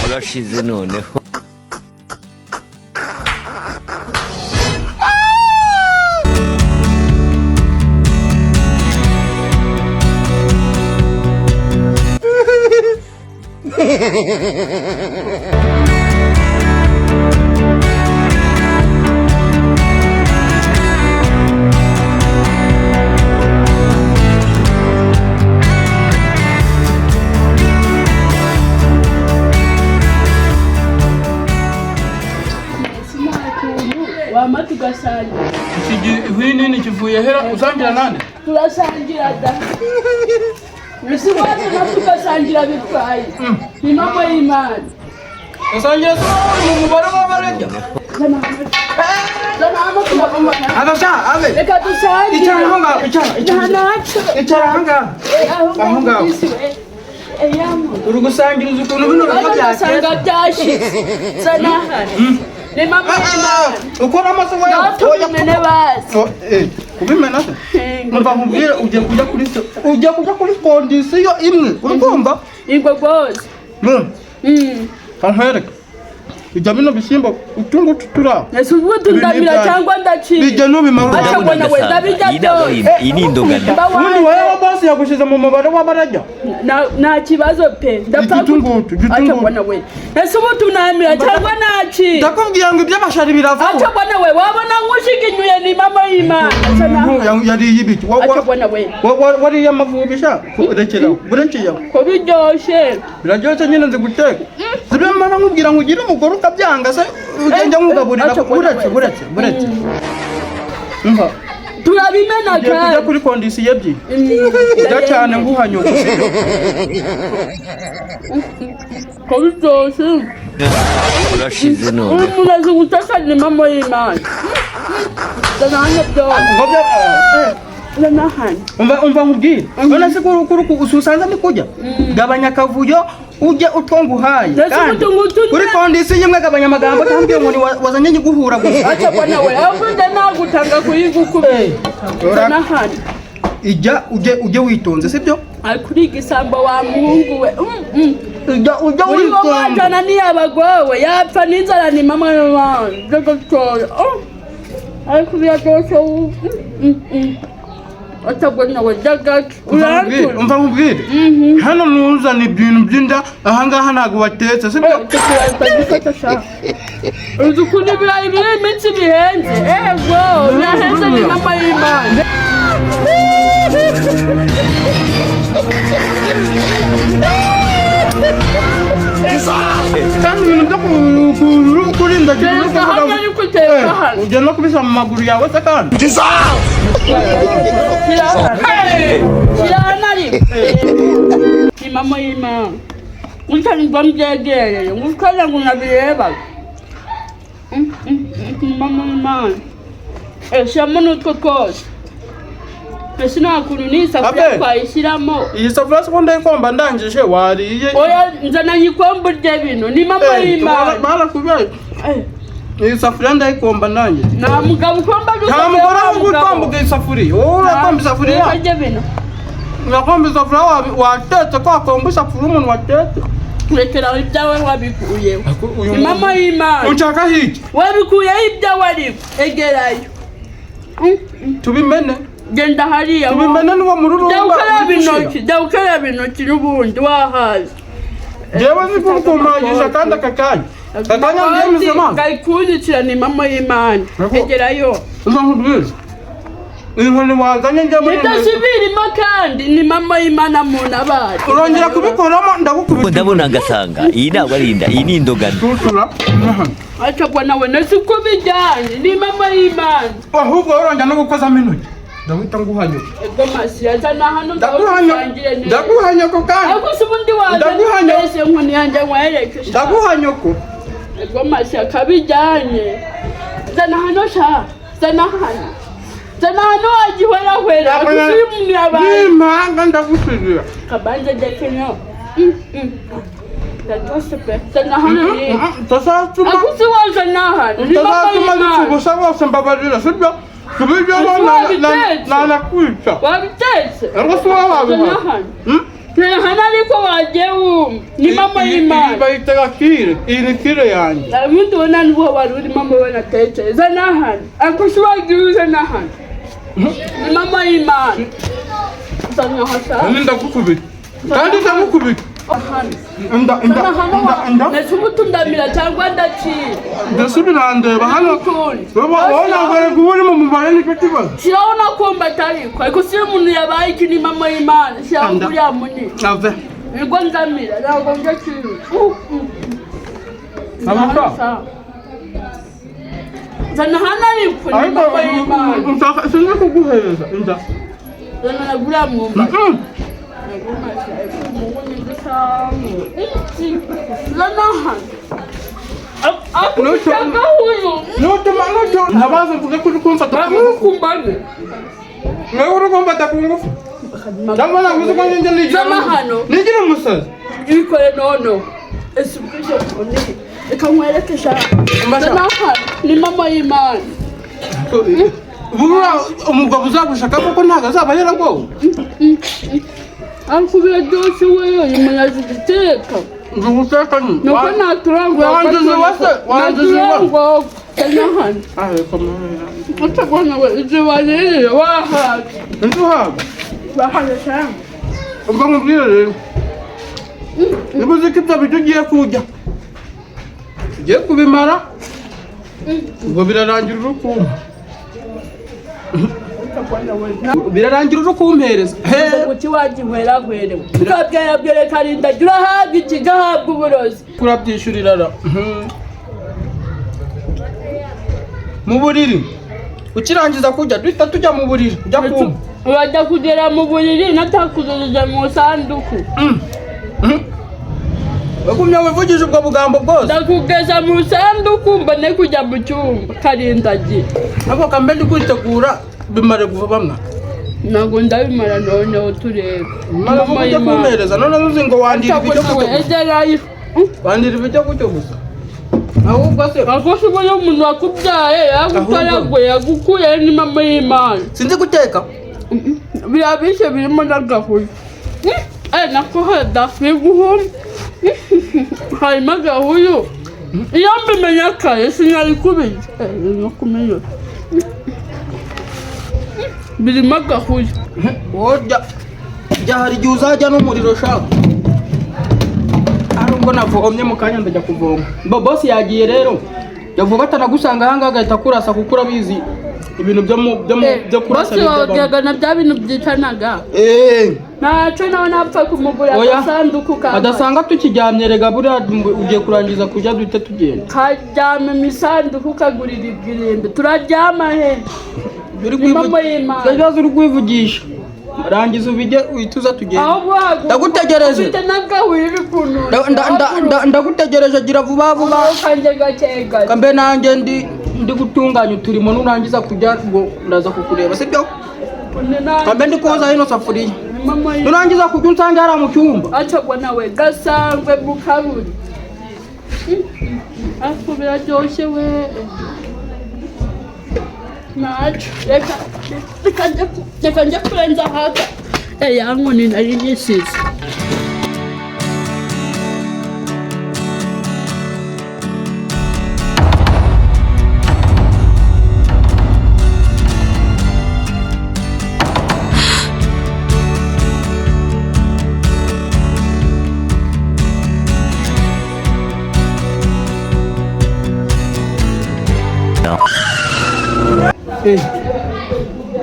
urashize noneho. Wamatu gasangira. Hii nini kivuye hera usangira nani? Turasangira da. Nisi watu na tugasangira bitwaye. Ni mama y'Imana. Usangira so mu mubare w'abarajya. Adasha abe. Reka dusangira. Icara hanga, icara hanga. Ahunga. Urugusangira ukuntu bino byasanga byashitse. Sana. Ni mama y'Imana. Ukora amaso wayo. Tumene basi. Kubimena se? Mva nkubwira ujya kuri kondisiyo imwe. Urumva? Ingo bose. Ahwereka. Ijya bino bishyimbo utungu tutura. Ese ubwo tundamira cyangwa ndacira. Bijya n'ubimara. Acabona we ndabijya byose. Ini ndogana. Undi wewe boss yagushize mu mubare w'abarajya. Nta kibazo pe. Igitungutu. Acabona we. Ese ubu tunamira cyangwa naci. Ndakubwiye ngo iby'amashari biravuga. Acabona we wabona nkushiginyuye ni mama y'Imana. Yari yibiki. Acabona we. Wari yamavubisha. Urekeraho. Burekiye. Ko biryoshe. Biraryoshye nyine nzi guteka. Zibemana nkubwira ngo ugire umugore ukabyanga se ugenda nkugaburira buretse. Umva. Turabimena kandi. Kujya kuri kondisiyo ebyiri. Cyane nguhanyuka. Ko biryoshe. urashize none. Umuntu guteka ni mama y'Imana. Dananya byose. Umva nkubwire. None se ususanza mikujya. Gabanya akavuyo uje utwonguhaye. Kandi kuri kondisiyo imwe gabanya amagambo tambye ngo wazanye nyiguhura gusa. Acha bwana we. Avuze nagutanga kuyigukubira. Danahani. Uje witonze sibyo? Kuri gisambo wa Mungu we. Ujya witonze. Jana ni abagowe yapfa n'inzara ni mama y'Imana. Dogotora. Kuri yadosho. Atabona we dagaki. Umva nkubwire. Hano nuzana ibintu by'inda ahangaha ntago watetse sibyo? Uzukuni birayi biri iminsi bihenze. Ego, nahenze ni mama y'Imana. Kandi ibintu byo kurinda ujya no kubisa mu maguru yawe se kandi. Ni mama y'Imana. Utari bamjegereye, ngukala ngunabireba. Mama y'Imana. Shamano twokose. Ese nakuntu ni isafuriya twayishyiramo. Iyi safuriya se ndayikomba ndangije wariye. Oya nzana nyikomba urya bino ni mama y'Imana. Barakubeye. Iyi safuriya ndayikomba ndangije. Nta mugabo ukomba gusa. Nta mugore ukomba isafuriya. Wowe urakomba isafuriya. Urya bino. Urakomba isafuriya watetse kwa komba isafuriya umuntu watetse. Kurekera ibyawe wabikuyeho. Mama y'Imana. Unshaka hiki. Wabikuyeho ibyawe ariko egerayo. Tubimene. Genda hariya. Tubimene n'uwo mururumba. Dawukaraba intoki n'ubundi wahaze. Jewe nikukumagisha kandi akakanya. Kakanya ngiye muzima. Gayikundikira ni mama y'Imana. Egerayo. Uzamubwira. Inkoni wazanye njye muri. Ndasubirimo kandi ni mama y'Imana mu nabari. Urongera kubikoramo ndagukubita. Ndabona ngasanga iyi ntabwo ari inda, iyi ni indogana. Tutura. Acabwa nawe nasi uko bijyanye ni mama y'Imana. Ahubwo urongera no gukozamo intoki. Ndahita nguhanyuka. Ego masi yazana hano ndaguhanyuka kandi. Ako subundi waza ese nkoni yanjye nkwerekesha. Ndaguhanyuka. Ego masi akabijyanye. Zana hano sha. Zana hano agihwera hwera. Akusuye umuntu yabaye. Nimanga ndagusigira. Kabanje dekenyo. Zana hano ni. Tasatuma. Akusuye waza nahano. Tasatuma n'ubusa bose mbabarira sibyo? kubijya nakwica wabitetse ariko si wowe wabihaye hano ariko wagiye wumva ni mama y'Imana bayitega kire iyi ni kire yanjye ubundi ubona n'uwo wari uri mama we natetse zana hano ariko si wagiye uzana hano ni mama y'Imana zana hasa ndagukubita kandi ndagukubita nese ubutundamira cyangwa ndacira ndetse urandeba hano wowe ntabwo ariko uba urimo mubare nicyo kibazo shyiraho nakumva atariko ariko si umuntu yabaye iki ni mama y'Imana shyiraho kuriya munini ave nibwo ndamira ntabwo ndacira zana hano ariko ni mama y'Imana sinzi kuguhereza zana naguriya mwumva ntabaze mvuge ko uri kumfata ku ngufu wewe uri kumfata ku ngufu cyangwa ntabwo uzi ko njye nigira umusazi ibikore nono ese ubwishyu kuboneye reka nkwereke shaka ni mama y'Imana umugabo uzagushaka kuko ntabwo azaba yaragowe ariko biraryoshye wewe imunyazi guteka nguteka ni nuko naturangwa naturangwa hano utabona we ibyo barere wahaga bahaga cyane ubwo nkubwire rero niba uzi ko ibyo biryo ugiye kurya ugiye kubimara ubwo birarangira urukundo birarangira uje kumpereza kuki waginywera hwerewe ukabyara byereka rindagira urahabwa iki gahabwa uburozi kurabyishyurira ra mu buriri ukirangiza kujya duhita tujya mu buriri ujya kumva urajya kugera mu buriri natakuzuza mu sanduku bagumye wivugije ubwo bugambo bwose ndakugeza mu sanduku mbone kujya mu cyumba karindagira nako kambe ndi kwitegura bimare vuba mwa ntabwo ndabimara noneho turebe mara vuba ujya kumpereza none uzi ngo wandira ibyo gutyo gusa ahubwo se akoze ubona umuntu wakubyaye yagutaraguye yagukuye ni mama y'Imana sinzi guteka birabishe birimo n'agahuye nako hada biguhumye harimo agahuyu iyo mbimenya kare sinari kubirya no kumenya birimo agahuye wojya hari igihe uzajya n'umuriro shaka ari ubwo navomye mu kanya ndajya kuvoma bosi yagiye rero yavuga atanagusanga ahangaha agahita kurasa kuko urabizi ibintu byo kurasa bose na bya bintu byicanaga ntacyo nawe napfa kumugura agasanduku kawe adasanga tukiryamye rega buriya ugiye kurangiza kujya duhita tugenda karyama mu isanduku kagurira ibwirimbi turaryama he ikibazo uri kwivugisha rangiza ubijye uhita uza tugenda ndagutegereje ndagutegereje gira vuba vuba kambe nanjye ndi gutunganya uturimo nurangiza kujya ngo ndaza kukureba sibyo kambe ndi koza ino safuriya nurangiza kujya unsange hariya mu cyumba acagwa nawe gasangwe mu kaburi ariko biraryoshye we nacu reka njya kurenza haka ya nkoni nari nisize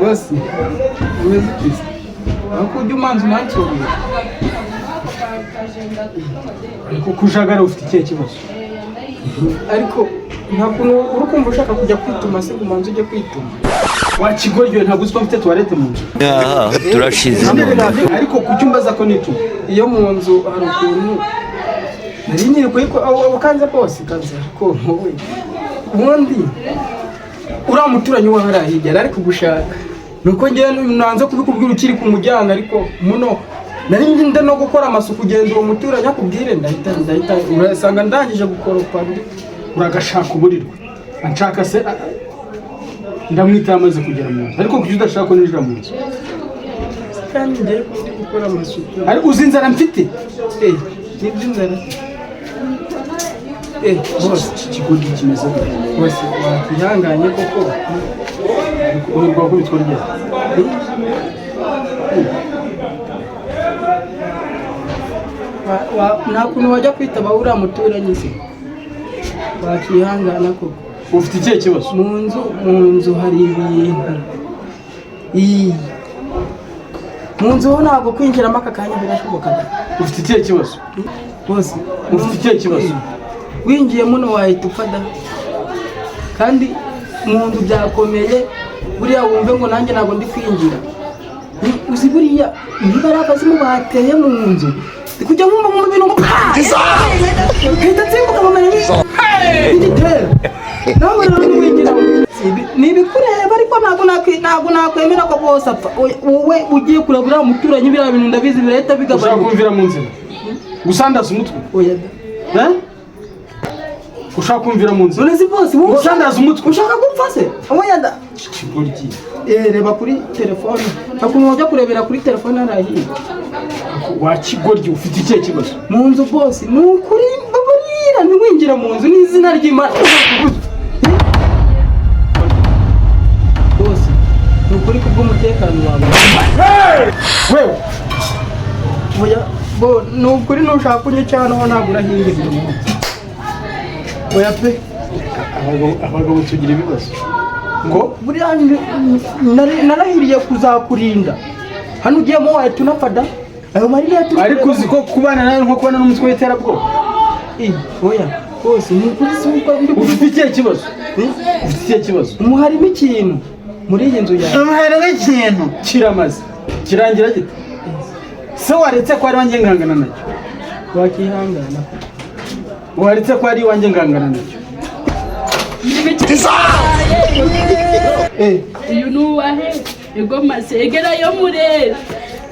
Bosi, umeze ukisi ariko ujya umanza unansubira ariko kujagara ufite ikihe kibazo ariko ntabwo uri kumva ushaka kujya kwituma se umanza ujye kwituma wakigoryoye ntabwo uzi ko mfite tuwarete mu nzu turashize ariko kuki umbaza ko nituma iyo mu nzu hari ukuntu nari nyiri ukanze bose kanze ariko wowe ubundi uriya muturanyi wawe hariya hirya ari kugushaka nuko ngewe nanze kubikubwira ukiri ku muryango ariko muno nari nginde no gukora amasuku ugenda uwo muturanyi akubwire ndahita urasanga ndangije gukoropa uragashaka uburirwe anshaka se ndamwita amaze kugera mu nzu ariko kuki udashaka ko ninjira mu nzu kandi ngiye gukora amasuku ari uzi inzara mfite nibyo inzara bose iki kigo kimeze bose wakwihanganye koko uri bwoko bitwa rya nta kuntu wajya kwitaba uriya muturanyi se wakwihangana koko ufite ikihe kibazo mu nzu hari ibintu mu nzu ho ntabwo kwinjiramo aka kanya birashoboka ufite ikihe kibazo bose ufite ikihe kibazo winjiye muno wahita upfada kandi mu nzu byakomeye buriya wumve ngo nanjye ntabwo ndi kwinjira uzi buriya niba ari akazimu bateye mu nzu kujya wumva mu bintu ngo hita nsimbuka mu mene n'igitero nawe rero ntiwinjira nibikureba ariko ntabwo nakwemera ko bose apfa wowe ugiye kurabura umuturanyi biriya bintu ndabizi birahita bigabanuka ushaka kumvira mu nzira gusandaza umutwe oya ushaka kumvira mu nzira none si bose gusandaza umutwe ushaka gupfa se oya da kigoryi reba kuri telefone akuntu wajya kurebera kuri telefone harahiye wa kigoryi ufite ikihe kibazo mu nzu bose ni ukuri babarira ntiwinjira mu nzu n'izina ry'Imana bose ni ukuri kubw'umutekano wawe wewe oya bo ni ukuri nushaka kunyica hano ntabwo urahinga umunsi oya pe abagabo tugira ibibazo ngo buriya narahiriye kuzakurinda hano ugiyemo wahita unafada ayo marira yaturi ariko uzi ko kubana nawe nko kubana n'umutwe w'iterabwoba oya bose ni ukuri si uko ufite ikihe kibazo ufite ikihe kibazo umuharimo ikintu muri iyi nzu yawe umuharimo ikintu kiramaze kirangira gite se waretse ko ari wanjye ngangana nacyo wakihangana waretse ko ari wanjye ngangana nacyo uyu ni uwahe ego masegera yo murera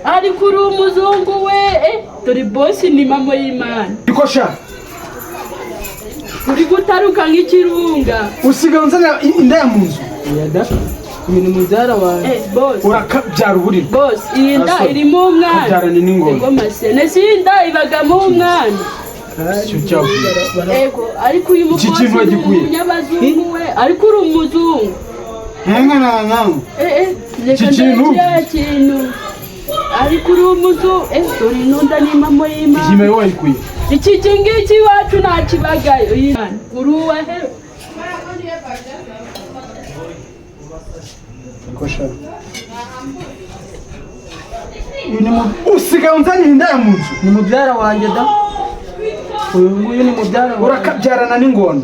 ariko uri umuzungu we dore bosi ni mama y'Imana iko sha uri gutaruka nk'ikirunga usigaye unzana inda ya mu nzu oya da uyu ni mubyara wawe bosi urakabyara uburiro bosi iyi nda irimo umwana kabyarana n'ingoma ego masene si inda ibagamo umwana cyo cyavuye ego ariko uyu mukozi ni umunyabazungu we ariko uri umuzungu reka kintu ariko uri umuzungu dore inunda ni mama y'Imana igihe wayikuye iki ngiki iwacu ntakibagayo uri uwahe usigaye unzanira inda ya mu nzu ni mubyara wanjye da uyu nguyu ni mubyara wawe urakabyarana n'ingona